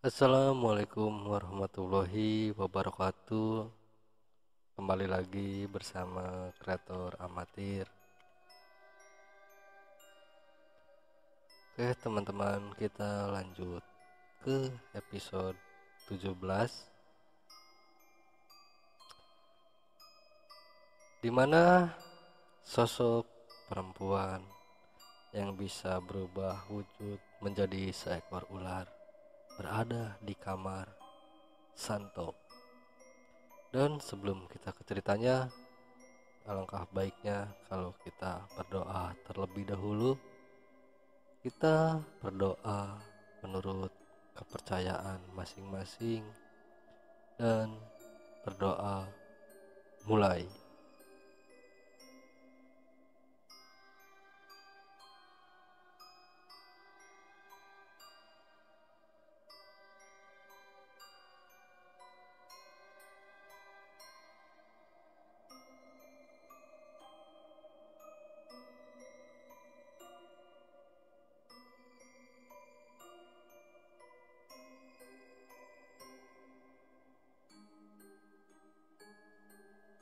Assalamualaikum warahmatullahi wabarakatuh. Kembali lagi bersama kreator amatir. Oke teman-teman, kita lanjut ke episode 17, dimana sosok perempuan yang bisa berubah wujud menjadi seekor ular berada di kamar Santo. Dan sebelum kita ke ceritanya, alangkah baiknya kalau kita berdoa terlebih dahulu. Kita berdoa menurut kepercayaan masing-masing dan berdoa mulai.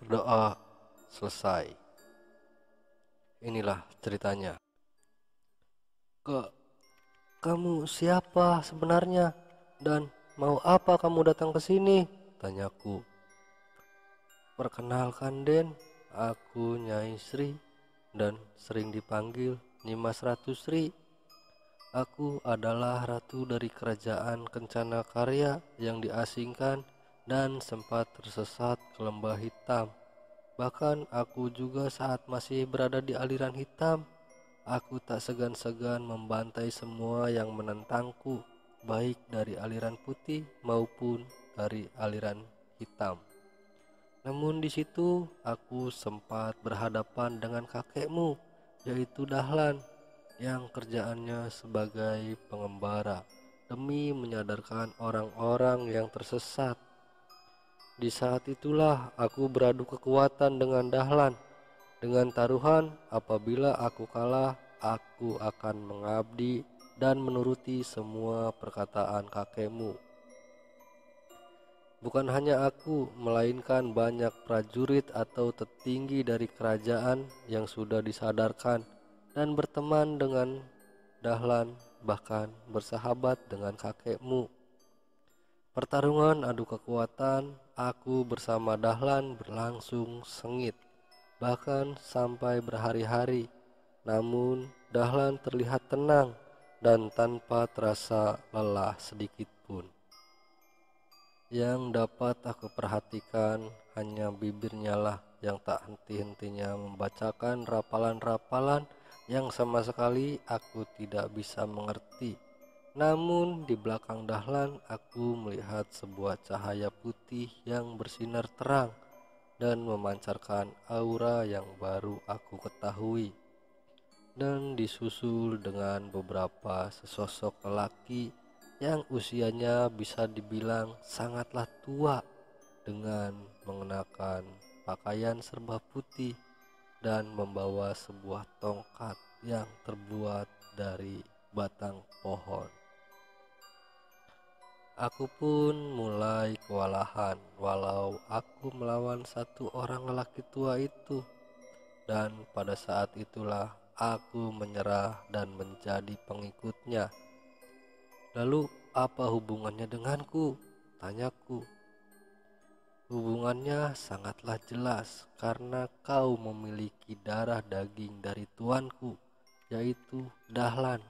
Berdoa selesai. Inilah ceritanya. Kak, kamu siapa sebenarnya? Dan mau apa kamu datang ke sini? Tanyaku. Perkenalkan Den, aku Nyai Sri dan sering dipanggil Nyimas Ratu Sri. Aku adalah ratu dari kerajaan Kencana Karya yang diasingkan dan sempat tersesat ke lembah hitam. Bahkan aku juga saat masih berada di aliran hitam, aku tak segan-segan membantai semua yang menentangku, baik dari aliran putih maupun dari aliran hitam. Namun di situ aku sempat berhadapan dengan kakekmu, yaitu Dahlan, yang kerjaannya sebagai pengembara demi menyadarkan orang-orang yang tersesat. Di saat itulah aku beradu kekuatan dengan Dahlan, dengan taruhan apabila aku kalah, aku akan mengabdi dan menuruti semua perkataan kakekmu. Bukan hanya aku, melainkan banyak prajurit atau tertinggi dari kerajaan yang sudah disadarkan dan berteman dengan Dahlan, bahkan bersahabat dengan kakekmu. Pertarungan adu kekuatan aku bersama Dahlan berlangsung sengit, bahkan sampai berhari-hari. Namun Dahlan terlihat tenang dan tanpa terasa lelah sedikit pun. Yang dapat aku perhatikan hanya bibirnya lah yang tak henti-hentinya membacakan rapalan-rapalan yang sama sekali aku tidak bisa mengerti. Namun di belakang Dahlan aku melihat sebuah cahaya putih yang bersinar terang dan memancarkan aura yang baru aku ketahui, dan disusul dengan beberapa sesosok lelaki yang usianya bisa dibilang sangatlah tua, dengan mengenakan pakaian serba putih dan membawa sebuah tongkat yang terbuat dari batang pohon. Aku pun mulai kewalahan walau aku melawan satu orang lelaki tua itu, dan pada saat itulah aku menyerah dan menjadi pengikutnya. Lalu apa hubungannya denganku? Tanyaku. Hubungannya sangatlah jelas karena kau memiliki darah daging dari tuanku, yaitu Dahlan.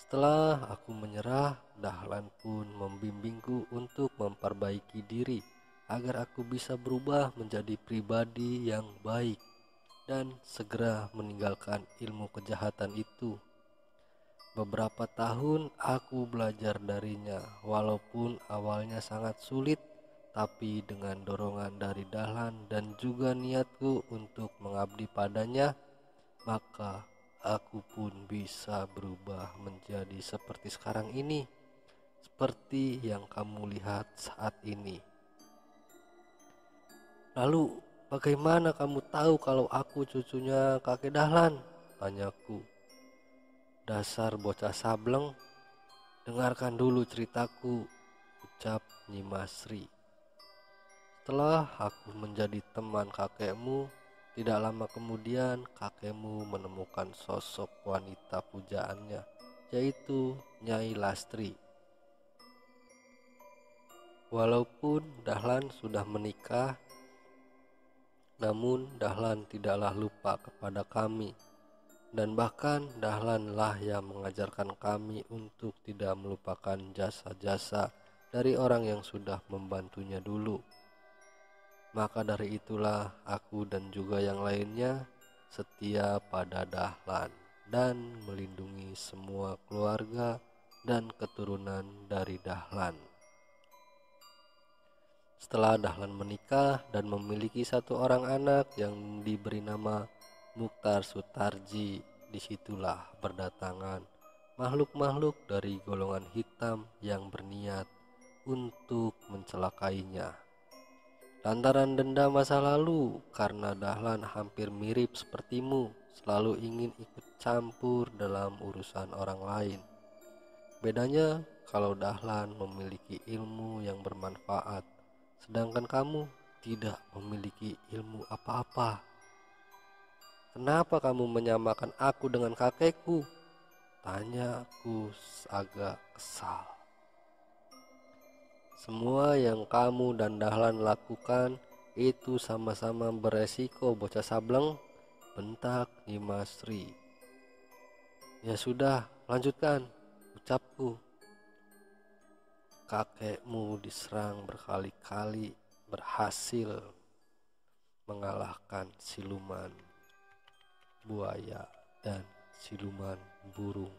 Setelah aku menyerah, Dahlan pun membimbingku untuk memperbaiki diri agar aku bisa berubah menjadi pribadi yang baik dan segera meninggalkan ilmu kejahatan itu. Beberapa tahun aku belajar darinya, walaupun awalnya sangat sulit, tapi dengan dorongan dari Dahlan dan juga niatku untuk mengabdi padanya, maka aku pun bisa berubah menjadi seperti sekarang ini, seperti yang kamu lihat saat ini. Lalu, bagaimana kamu tahu kalau aku cucunya kakek Dahlan? Tanyaku. Dasar bocah sableng, dengarkan dulu ceritaku, ucap Nyimasri. Setelah aku menjadi teman kakekmu, tidak lama kemudian kakekmu menemukan sosok wanita pujaannya, yaitu Nyai Lastri. Walaupun Dahlan sudah menikah, namun Dahlan tidaklah lupa kepada kami, dan bahkan Dahlanlah yang mengajarkan kami untuk tidak melupakan jasa-jasa dari orang yang sudah membantunya dulu. Maka dari itulah aku dan juga yang lainnya setia pada Dahlan dan melindungi semua keluarga dan keturunan dari Dahlan. Setelah Dahlan menikah dan memiliki satu orang anak yang diberi nama Mukhtar Sutarji, disitulah berdatangan makhluk-makhluk dari golongan hitam yang berniat untuk mencelakainya. Lantaran dendam masa lalu, karena Dahlan hampir mirip sepertimu, selalu ingin ikut campur dalam urusan orang lain. Bedanya kalau Dahlan memiliki ilmu yang bermanfaat, sedangkan kamu tidak memiliki ilmu apa-apa. Kenapa kamu menyamakan aku dengan kakekku? Tanyaku agak kesal. Semua yang kamu dan Dahlan lakukan itu sama-sama beresiko, bocah sableng, bentak Nyimasri. Ya sudah, lanjutkan, ucapku. Kakekmu diserang berkali-kali, berhasil mengalahkan siluman buaya dan siluman burung,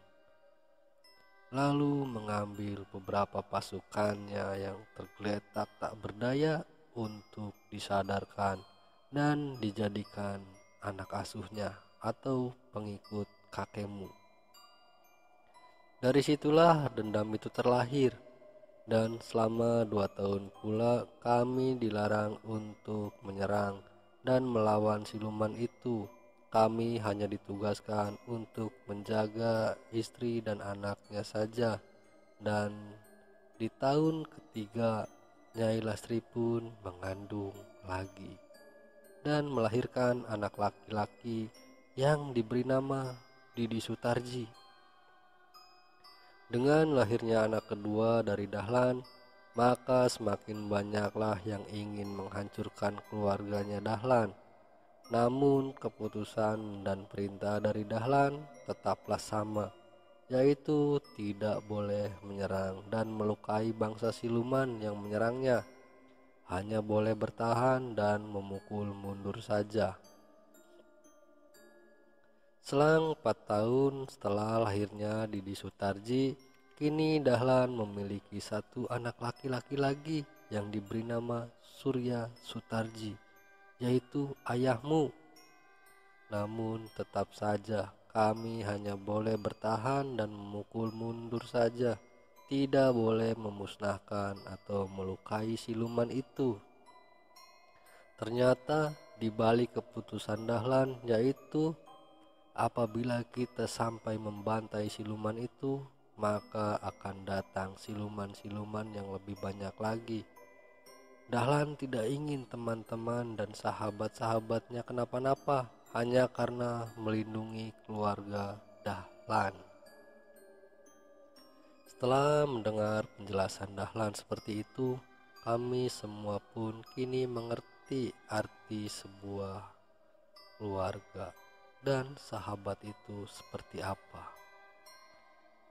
lalu mengambil beberapa pasukannya yang tergeletak tak berdaya untuk disadarkan dan dijadikan anak asuhnya atau pengikut kakekmu. Dari situlah dendam itu terlahir, dan selama 2 tahun pula kami dilarang untuk menyerang dan melawan siluman itu. Kami hanya ditugaskan untuk menjaga istri dan anaknya saja. Dan di tahun ketiga, Nyai Lastri pun mengandung lagi dan melahirkan anak laki-laki yang diberi nama Didi Sutarji. Dengan lahirnya anak kedua dari Dahlan, maka semakin banyaklah yang ingin menghancurkan keluarganya Dahlan. Namun keputusan dan perintah dari Dahlan tetaplah sama, yaitu tidak boleh menyerang dan melukai bangsa siluman yang menyerangnya. Hanya boleh bertahan dan memukul mundur saja. Selang 4 tahun setelah lahirnya Didi Sutarji, kini Dahlan memiliki satu anak laki-laki lagi yang diberi nama Surya Sutarji, yaitu ayahmu. Namun tetap saja kami hanya boleh bertahan dan memukul mundur saja, tidak boleh memusnahkan atau melukai siluman itu. Ternyata di balik keputusan Dahlan, yaitu apabila kita sampai membantai siluman itu, maka akan datang siluman-siluman yang lebih banyak lagi. Dahlan tidak ingin teman-teman dan sahabat-sahabatnya kenapa-napa hanya karena melindungi keluarga Dahlan. Setelah mendengar penjelasan Dahlan seperti itu, kami semua pun kini mengerti arti sebuah keluarga dan sahabat itu seperti apa.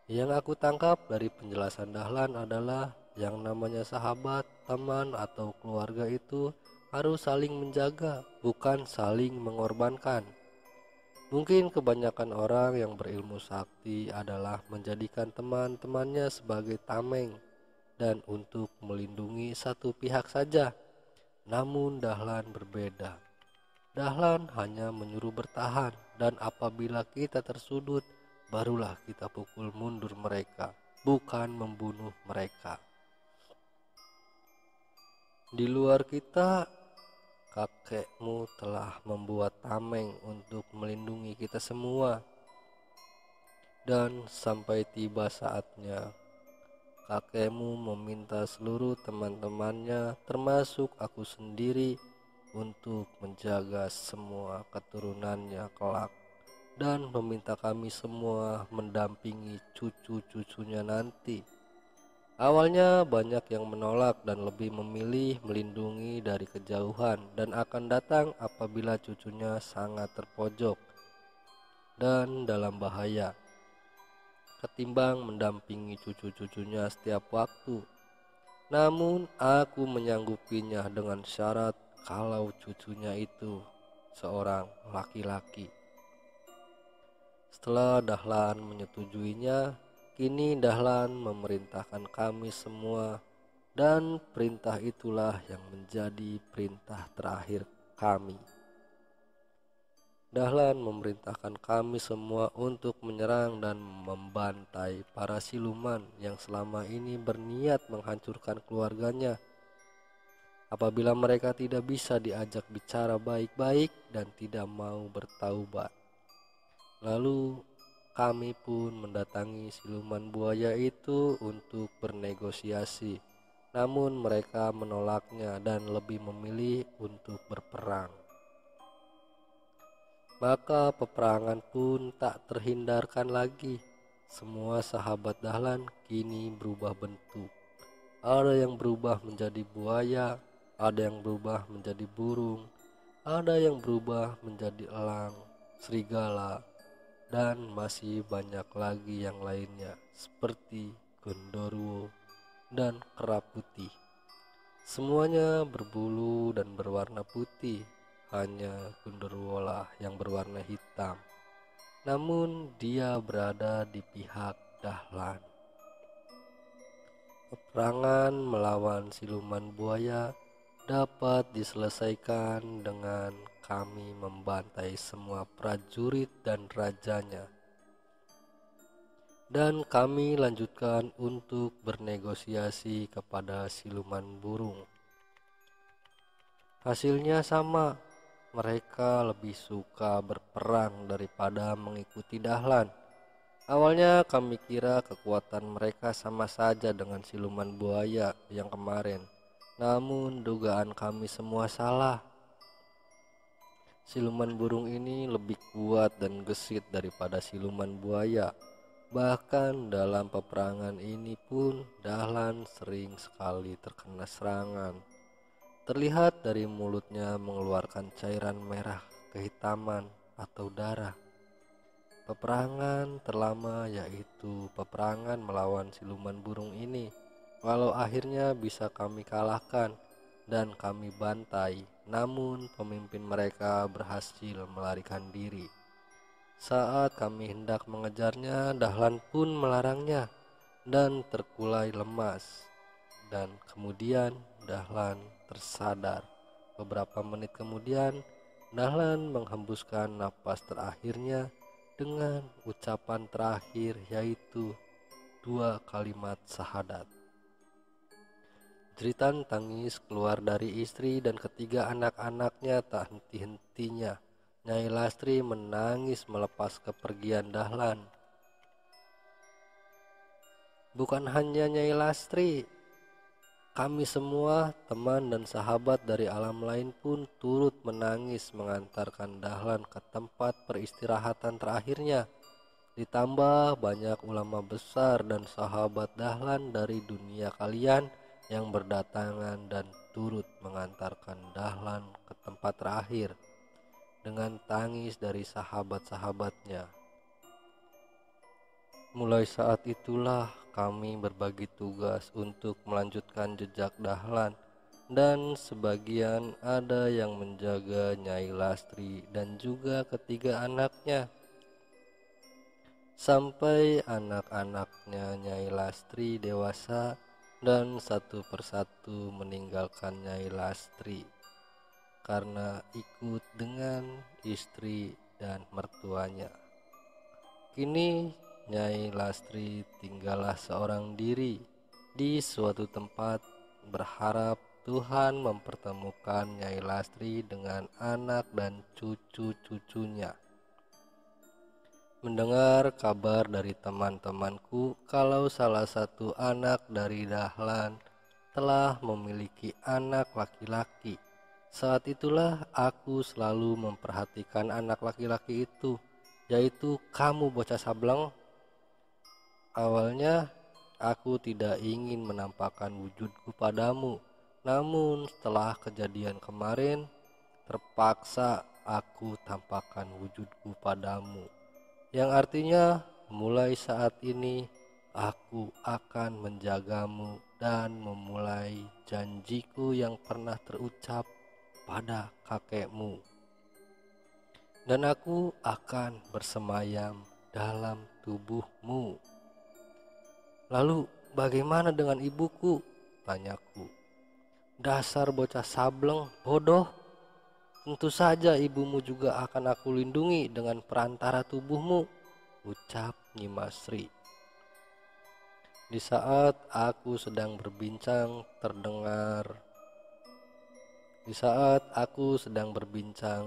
Yang aku tangkap dari penjelasan Dahlan adalah yang namanya sahabat, teman, atau keluarga itu harus saling menjaga, bukan saling mengorbankan. Mungkin kebanyakan orang yang berilmu sakti adalah menjadikan teman-temannya sebagai tameng dan untuk melindungi satu pihak saja. Namun Dahlan berbeda. Dahlan hanya menyuruh bertahan, dan apabila kita tersudut, barulah kita pukul mundur mereka, bukan membunuh mereka. Di luar kita, kakekmu telah membuat tameng untuk melindungi kita semua. Dan sampai tiba saatnya, kakekmu meminta seluruh teman-temannya termasuk aku sendiri untuk menjaga semua keturunannya kelak, dan meminta kami semua mendampingi cucu-cucunya nanti. Awalnya banyak yang menolak dan lebih memilih melindungi dari kejauhan dan akan datang apabila cucunya sangat terpojok dan dalam bahaya, ketimbang mendampingi cucu-cucunya setiap waktu. Namun aku menyanggupinya dengan syarat kalau cucunya itu seorang laki-laki. Setelah Dahlan menyetujuinya, kini Dahlan memerintahkan kami semua, dan perintah itulah yang menjadi perintah terakhir kami. Dahlan memerintahkan kami semua untuk menyerang dan membantai para siluman yang selama ini berniat menghancurkan keluarganya. Apabila mereka tidak bisa diajak bicara baik-baik dan tidak mau bertaubat. Lalu kami pun mendatangi siluman buaya itu untuk bernegosiasi, namun mereka menolaknya dan lebih memilih untuk berperang. Maka peperangan pun tak terhindarkan lagi. Semua sahabat Dahlan kini berubah bentuk. Ada yang berubah menjadi buaya, ada yang berubah menjadi burung, ada yang berubah menjadi elang, serigala, dan masih banyak lagi yang lainnya seperti gondoruo dan kera putih. Semuanya berbulu dan berwarna putih, hanya gondoruo lah yang berwarna hitam. Namun dia berada di pihak Dahlan. Peperangan melawan siluman buaya dapat diselesaikan dengan kami membantai semua prajurit dan rajanya, dan kami lanjutkan untuk bernegosiasi kepada siluman burung. Hasilnya sama, mereka lebih suka berperang daripada mengikuti Dahlan. Awalnya kami kira kekuatan mereka sama saja dengan siluman buaya yang kemarin, namun dugaan kami semua salah. Siluman burung ini lebih kuat dan gesit daripada siluman buaya. Bahkan dalam peperangan ini pun Dahlan sering sekali terkena serangan. Terlihat dari mulutnya mengeluarkan cairan merah kehitaman atau darah. Peperangan terlama yaitu peperangan melawan siluman burung ini. Walau akhirnya bisa kami kalahkan dan kami bantai, namun pemimpin mereka berhasil melarikan diri. Saat kami hendak mengejarnya, Dahlan pun melarangnya dan terkulai lemas. Dan kemudian Dahlan tersadar. Beberapa menit kemudian, Dahlan menghembuskan napas terakhirnya dengan ucapan terakhir, yaitu 2 kalimat syahadat. Jeritan tangis keluar dari istri dan ketiga anak-anaknya tak henti-hentinya. Nyai Lastri menangis melepas kepergian Dahlan. Bukan hanya Nyai Lastri, kami semua, teman dan sahabat dari alam lain pun turut menangis mengantarkan Dahlan ke tempat peristirahatan terakhirnya. Ditambah banyak ulama besar dan sahabat Dahlan dari dunia kalian yang berdatangan dan turut mengantarkan Dahlan ke tempat terakhir dengan tangis dari sahabat-sahabatnya. Mulai saat itulah kami berbagi tugas untuk melanjutkan jejak Dahlan, dan sebagian ada yang menjaga Nyai Lastri dan juga ketiga anaknya. Sampai anak-anaknya Nyai Lastri dewasa dan satu persatu meninggalkan Nyai Lastri karena ikut dengan istri dan mertuanya. Kini Nyai Lastri tinggallah seorang diri di suatu tempat, berharap Tuhan mempertemukan Nyai Lastri dengan anak dan cucu-cucunya. mendengar kabar dari teman-temanku kalau salah satu anak dari Dahlan telah memiliki anak laki-laki. Saat itulah aku selalu memperhatikan anak laki-laki itu, yaitu kamu bocah sableng. Awalnya aku tidak ingin menampakkan wujudku padamu, namun setelah kejadian kemarin terpaksa aku tampakkan wujudku padamu, yang artinya mulai saat ini aku akan menjagamu dan memulai janjiku yang pernah terucap pada kakekmu, dan aku akan bersemayam dalam tubuhmu. Lalu bagaimana dengan ibuku? Tanyaku. Dasar bocah sableng, bodoh. Tentu saja ibumu juga akan aku lindungi dengan perantara tubuhmu, ucap Nyimasri. Di saat aku sedang berbincang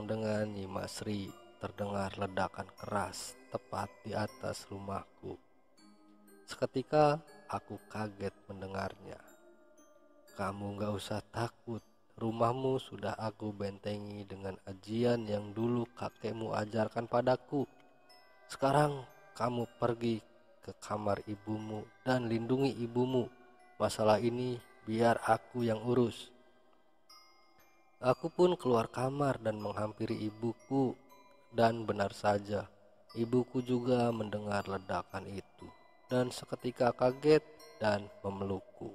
dengan Nyimasri, terdengar ledakan keras tepat di atas rumahku. Seketika aku kaget mendengarnya. Kamu gak usah takut. Rumahmu sudah aku bentengi dengan ajian yang dulu kakekmu ajarkan padaku. Sekarang kamu pergi ke kamar ibumu dan lindungi ibumu. Masalah ini biar aku yang urus. Aku pun keluar kamar dan menghampiri ibuku. Dan benar saja, ibuku juga mendengar ledakan itu dan seketika kaget dan memelukku.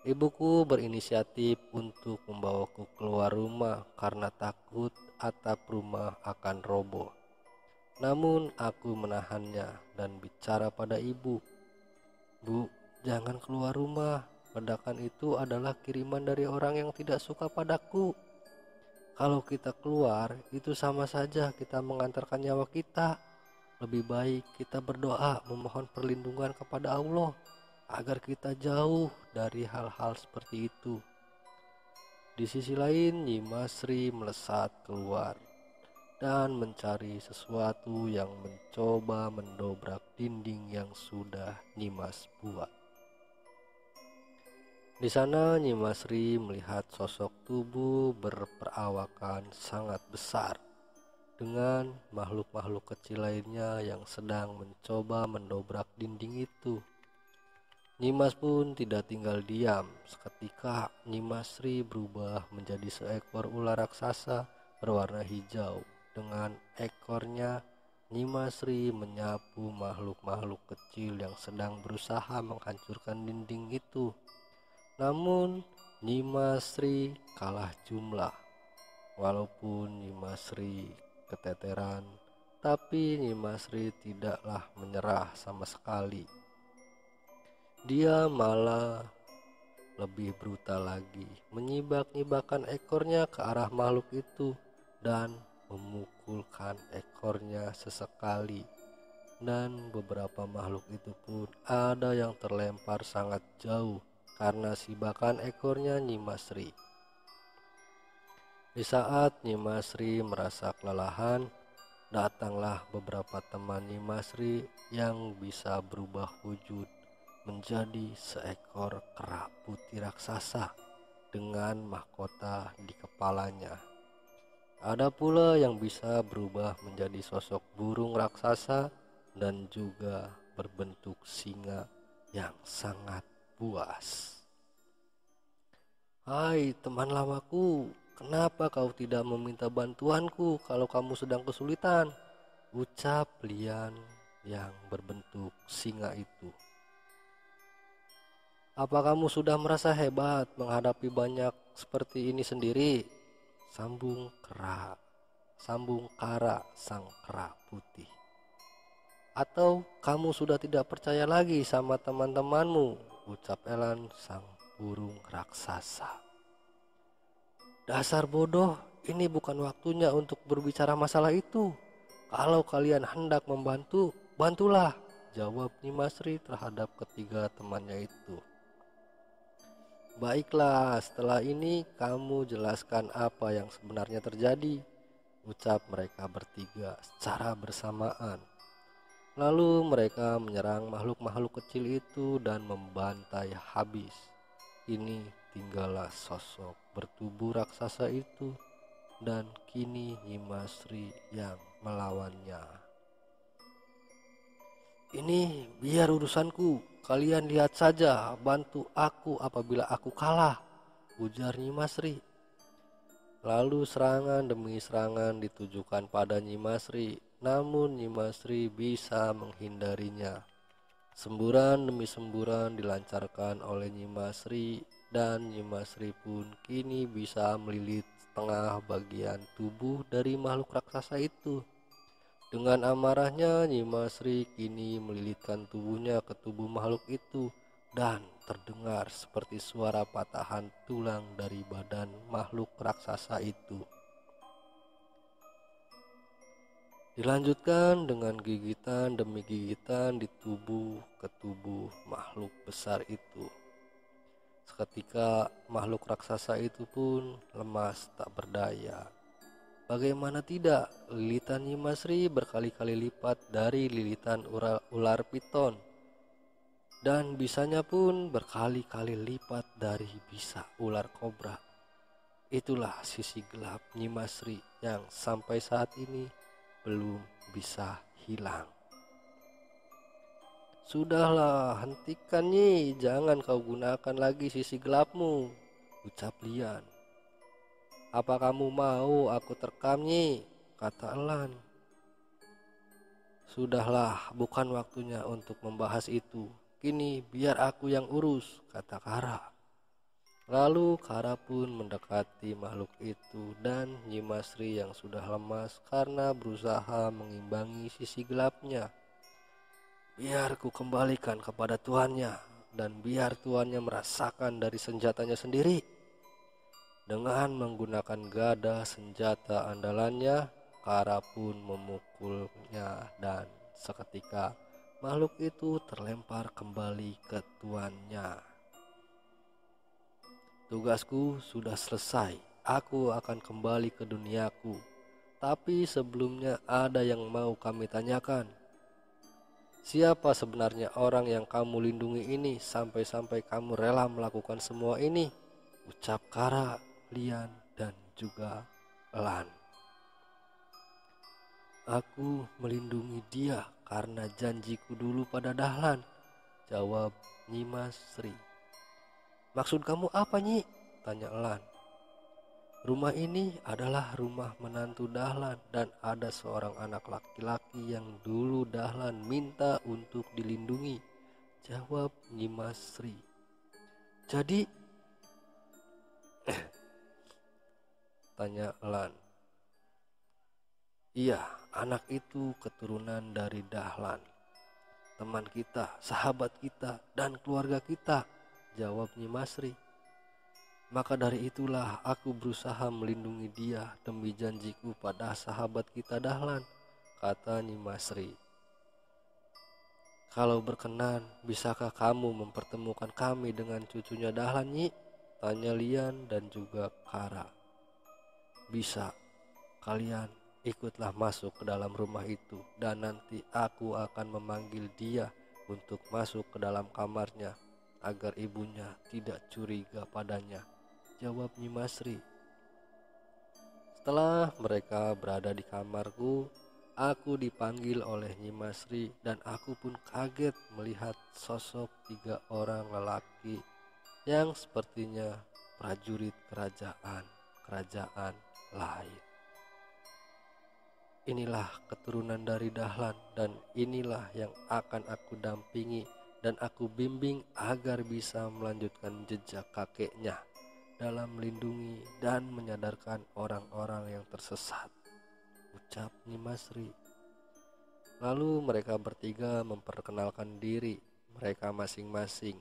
Ibuku berinisiatif untuk membawaku keluar rumah karena takut atap rumah akan roboh. Namun aku menahannya dan bicara pada ibu. Bu, jangan keluar rumah. Ledakan itu adalah kiriman dari orang yang tidak suka padaku. Kalau kita keluar, itu sama saja kita mengantarkan nyawa kita. Lebih baik kita berdoa memohon perlindungan kepada Allah agar kita jauh dari hal-hal seperti itu. Di sisi lain, Nyimasri melesat keluar dan mencari sesuatu yang mencoba mendobrak dinding yang sudah Nyimas buat. Di sana Nyimasri melihat sosok tubuh berperawakan sangat besar dengan makhluk-makhluk kecil lainnya yang sedang mencoba mendobrak dinding itu. Nyimas pun tidak tinggal diam. Seketika Nyimasri berubah menjadi seekor ular raksasa berwarna hijau. Dengan ekornya Nyimasri menyapu makhluk-makhluk kecil yang sedang berusaha menghancurkan dinding itu. Namun Nyimasri kalah jumlah. Walaupun Nyimasri keteteran, tapi Nyimasri tidaklah menyerah sama sekali. Dia malah lebih brutal lagi, menyibak-nyibakkan ekornya ke arah makhluk itu dan memukulkan ekornya sesekali. Dan beberapa makhluk itu pun ada yang terlempar sangat jauh karena sibakan ekornya Nyimasri. Di saat Nyimasri merasa kelelahan, datanglah beberapa teman Nyimasri yang bisa berubah wujud menjadi seekor kera putih raksasa dengan mahkota di kepalanya. Ada pula yang bisa berubah menjadi sosok burung raksasa dan juga berbentuk singa yang sangat buas. Hai teman lamaku, kenapa kau tidak meminta bantuanku kalau kamu sedang kesulitan? Ucap Lian yang berbentuk singa itu. Apa kamu sudah merasa hebat menghadapi banyak seperti ini sendiri? Sambung Kara sang kera putih. Atau kamu sudah tidak percaya lagi sama teman-temanmu? Ucap Elan sang burung raksasa. Dasar bodoh, ini bukan waktunya untuk berbicara masalah itu. Kalau kalian hendak membantu, bantulah, jawab Nyimasri terhadap ketiga temannya itu. Baiklah, setelah ini kamu jelaskan apa yang sebenarnya terjadi, ucap mereka bertiga secara bersamaan. Lalu mereka menyerang makhluk-makhluk kecil itu dan membantai habis. Kini tinggallah sosok bertubuh raksasa itu, dan kini Nyimasri yang melawannya. "Ini biar urusanku, kalian lihat saja, bantu aku apabila aku kalah," ujar Nyimasri. Lalu serangan demi serangan ditujukan pada Nyimasri, namun Nyimasri bisa menghindarinya. Semburan demi semburan dilancarkan oleh Nyimasri, dan Nyimasri pun kini bisa melilit setengah bagian tubuh dari makhluk raksasa itu. Dengan amarahnya, Nyimasri kini melilitkan tubuhnya ke tubuh makhluk itu, dan terdengar seperti suara patahan tulang dari badan makhluk raksasa itu. Dilanjutkan dengan gigitan demi gigitan di tubuh ke tubuh makhluk besar itu. Seketika makhluk raksasa itu pun lemas tak berdaya. Bagaimana tidak, lilitan Nyimasri berkali-kali lipat dari lilitan ular piton, dan bisanya pun berkali-kali lipat dari bisa ular kobra. Itulah sisi gelap Nyimasri yang sampai saat ini belum bisa hilang. "Sudahlah, hentikan Nyi, jangan kau gunakan lagi sisi gelapmu," ucap Lian. "Apa kamu mau aku terkam Nyi?" kata Elan. "Sudahlah, bukan waktunya untuk membahas itu. Kini biar aku yang urus," kata Kara. Lalu Kara pun mendekati makhluk itu, dan Nyimasri yang sudah lemas karena berusaha mengimbangi sisi gelapnya. "Biar ku kembalikan kepada tuannya, dan biar tuannya merasakan dari senjatanya sendiri." Dengan menggunakan gada senjata andalannya, Kara pun memukulnya, dan seketika makhluk itu terlempar kembali ke tuannya. "Tugasku sudah selesai, aku akan kembali ke duniaku. Tapi sebelumnya ada yang mau kami tanyakan. Siapa sebenarnya orang yang kamu lindungi ini sampai-sampai kamu rela melakukan semua ini?" ucap Kara, Lian, dan juga Elan. "Aku melindungi dia karena janjiku dulu pada Dahlan," jawab Nyimasri. "Maksud kamu apa, Nyi?" tanya Elan. "Rumah ini adalah rumah menantu Dahlan, dan ada seorang anak laki-laki yang dulu Dahlan minta untuk dilindungi," jawab Nyimasri. "Jadi," tanya Elan. "Iya, anak itu keturunan dari Dahlan, teman kita, sahabat kita, dan keluarga kita," jawab Nyimasri. "Maka dari itulah aku berusaha melindungi dia demi janjiku pada sahabat kita Dahlan," kata Nyimasri. "Kalau berkenan, bisakah kamu mempertemukan kami dengan cucunya Dahlan, Nyi?" tanya Lian dan juga Kara. "Bisa, kalian ikutlah masuk ke dalam rumah itu, dan nanti aku akan memanggil dia untuk masuk ke dalam kamarnya agar ibunya tidak curiga padanya," jawab Nyimasri. Setelah mereka berada di kamarku, aku dipanggil oleh Nyimasri, dan aku pun kaget melihat sosok 3 orang lelaki yang sepertinya prajurit kerajaan lain. "Inilah keturunan dari Dahlan, dan inilah yang akan aku dampingi dan aku bimbing agar bisa melanjutkan jejak kakeknya dalam melindungi dan menyadarkan orang-orang yang tersesat," ucap Nyimasri. Lalu mereka bertiga memperkenalkan diri mereka masing-masing.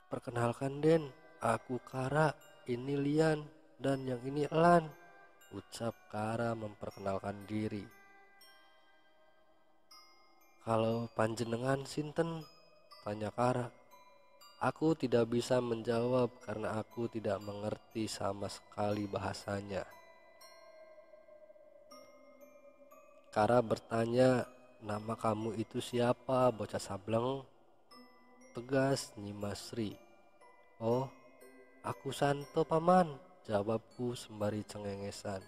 "Perkenalkan Den, aku Kara, ini Lian, dan yang ini Elan," ucap Kara memperkenalkan diri. "Kalau panjenengan sinten?" tanya Kara. Aku tidak bisa menjawab karena aku tidak mengerti sama sekali bahasanya. Kara bertanya, nama kamu itu siapa, bocah sableng? Tegas Nyimas Sri. Oh, aku Santo paman, jawabku sembari cengengesan.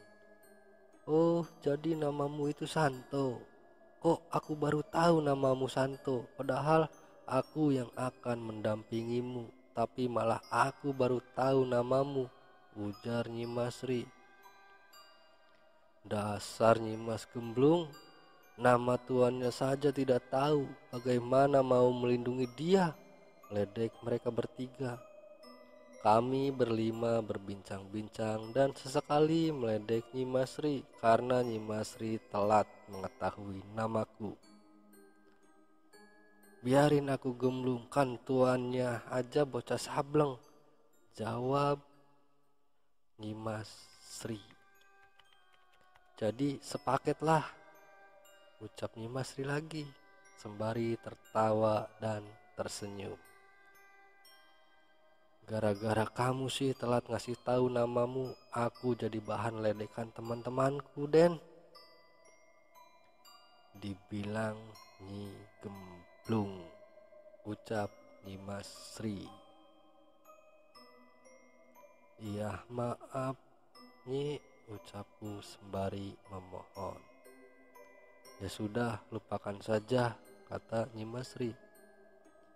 Oh, jadi namamu itu Santo. Kok aku baru tahu namamu Santo, padahal aku yang akan mendampingimu, tapi malah aku baru tahu namamu, ujar Nyimas Sri. Dasar Nyimas Gemblung, nama tuannya saja tidak tahu, bagaimana mau melindungi dia, ledek mereka bertiga. Kami berlima berbincang-bincang dan sesekali meledek Nyimas Sri karena Nyimas Sri telat mengetahui namaku. Biarin aku gemblung, kan tuannya aja bocah sableng, jawab Nyimas Sri. Jadi sepaketlah, ucap Nyimas Sri lagi sembari tertawa dan tersenyum. Gara-gara kamu sih telat ngasih tahu namamu, aku jadi bahan ledekan teman-temanku, Den. Dibilang Nyi Gemblung, ucap Nyimas Sri. Iya, maaf Nyi, ucapku sembari memohon. Ya sudah, lupakan saja, kata Nyimas Sri.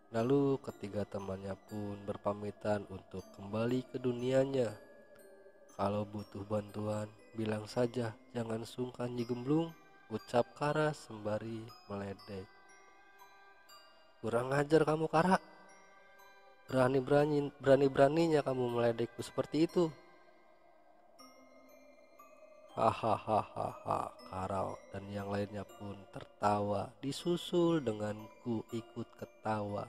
Lalu ketiga temannya pun berpamitan untuk kembali ke dunianya. Kalau butuh bantuan, bilang saja, jangan sungkan Nyi Gemblung, ucap Kara sembari meledek. Kurang ajar kamu, Kara. Berani-beraninya kamu meledekku seperti itu. Hahaha, Kara dan yang lainnya pun tertawa, disusul dengan ku ikut ketawa.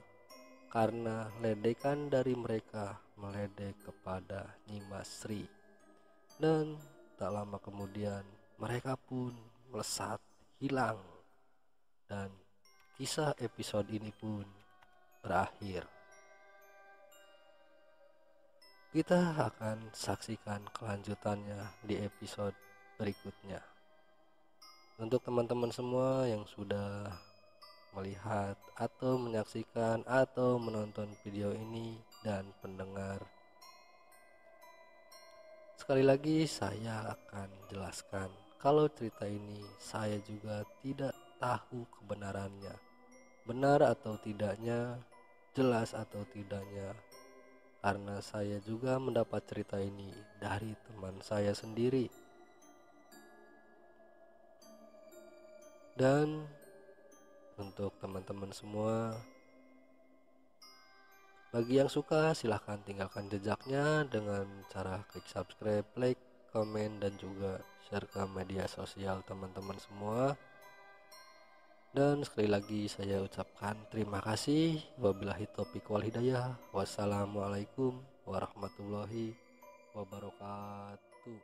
Karena ledekan dari mereka meledek kepada Nyimas Sri. Dan tak lama kemudian mereka pun melesat hilang. Dan kisah episode ini pun berakhir. Kita akan saksikan kelanjutannya di episode berikutnya. Untuk teman-teman semua yang sudah melihat atau menyaksikan atau menonton video ini dan pendengar, sekali lagi saya akan jelaskan kalau cerita ini saya juga tidak tahu kebenarannya, benar atau tidaknya, jelas atau tidaknya, karena saya juga mendapat cerita ini dari teman saya sendiri. Dan untuk teman-teman semua, bagi yang suka silahkan tinggalkan jejaknya dengan cara klik subscribe, like, komen, dan juga share ke media sosial teman-teman semua. Dan sekali lagi saya ucapkan terima kasih. Wabillahi taufiq wal hidayah. Wassalamualaikum warahmatullahi wabarakatuh.